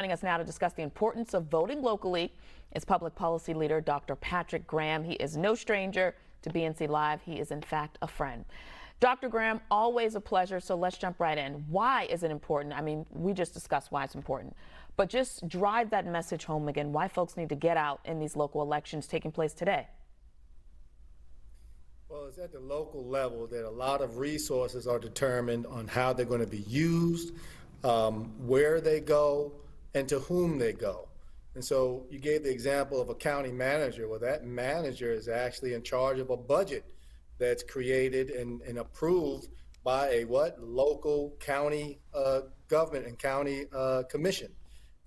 Joining us now to discuss the importance of voting locally is public policy leader Dr. Patrick Graham. He is no stranger to BNC Live. He is, in fact, a friend. Dr. Graham, always a pleasure. So let's jump right in. Why is it important? I mean, we just discussed why it's important, but just drive that message home again, why folks need to get out in these local elections taking place today. Well, it's at the local level that a lot of resources are determined on how they're going to be used, where they go, and to whom they go. And so you gave the example of a county manager. Well, that manager is actually in charge of a budget that's created and approved by a local county government and county commission.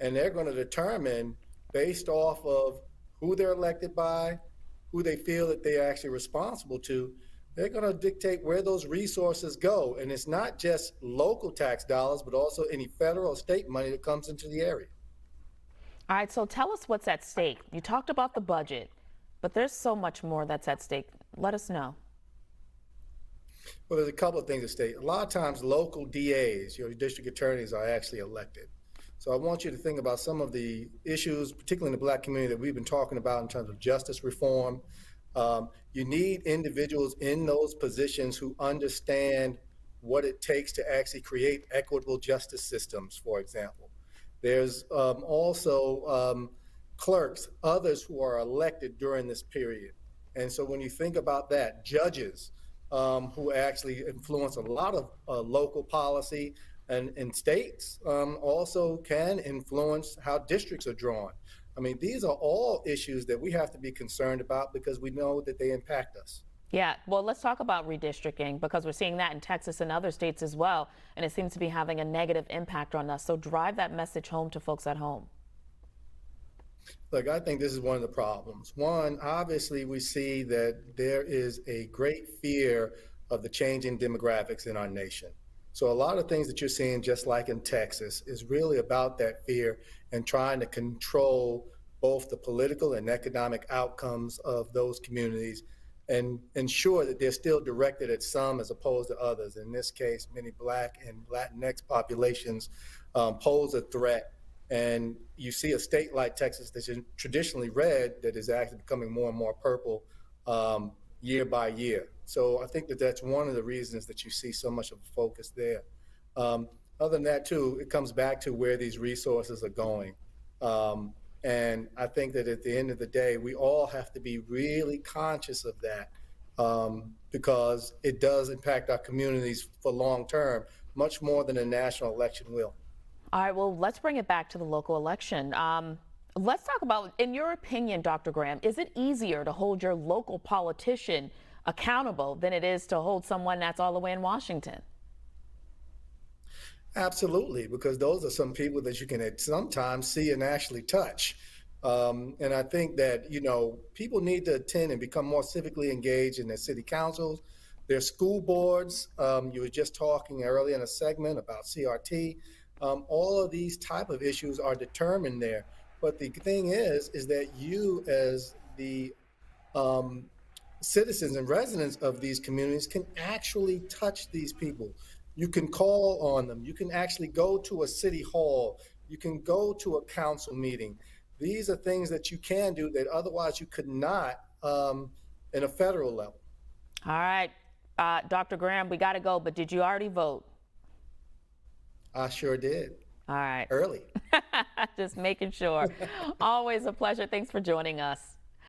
And they're going to determine based off of who they're elected by, who they feel that they're actually responsible to, they're going to dictate where those resources go. And it's not just local tax dollars, but also any federal or state money that comes into the area. All right, so tell us what's at stake. You talked about the budget, but there's so much more that's at stake. Let us know. Well, there's a couple of things at stake. A lot of times local DAs, your district attorneys, are actually elected. So I want you to think about some of the issues, particularly in the Black community, that we've been talking about in terms of justice reform. You need individuals in those positions who understand what it takes to actually create equitable justice systems, for example. There's also clerks, others who are elected during this period. And so when you think about that, judges who actually influence a lot of local policy, and states also can influence how districts are drawn. I mean, these are all issues that we have to be concerned about because we know that they impact us. Yeah, well, let's talk about redistricting because we're seeing that in Texas and other states as well, and it seems to be having a negative impact on us. So drive that message home to folks at home. Look, I think this is one of the problems. One, obviously, we see that there is a great fear of the changing demographics in our nation. So a lot of things that you're seeing, just like in Texas, is really about that fear and trying to control both the political and economic outcomes of those communities and ensure that they're still directed at some as opposed to others. In this case, many Black and Latinx populations pose a threat. And you see a state like Texas that's traditionally red that is actually becoming more and more purple year by year. So I think that that's one of the reasons that you see so much of a focus there. Other than that, too, it comes back to where these resources are going. And I think that at the end of the day, we all have to be really conscious of that because it does impact our communities for long term, much more than a national election will. All right, well, let's bring it back to the local election. Let's talk about, in your opinion, Dr. Graham, is it easier to hold your local politician accountable than it is to hold someone that's all the way in Washington? Absolutely, because those are some people that you can sometimes see and actually touch. And I think that, you know, people need to attend and become more civically engaged in their city councils, their school boards. You were just talking earlier in a segment about CRT. All of these type of issues are determined there. But the thing is that you as the citizens and residents of these communities can actually touch these people. You can call on them. You can actually go to a city hall. You can go to a council meeting. These are things that you can do that otherwise you could not in a federal level. All right, Dr. Graham, we got to go, but did you already vote? I sure did. All right. Early. Just making sure. Always a pleasure. Thanks for joining us.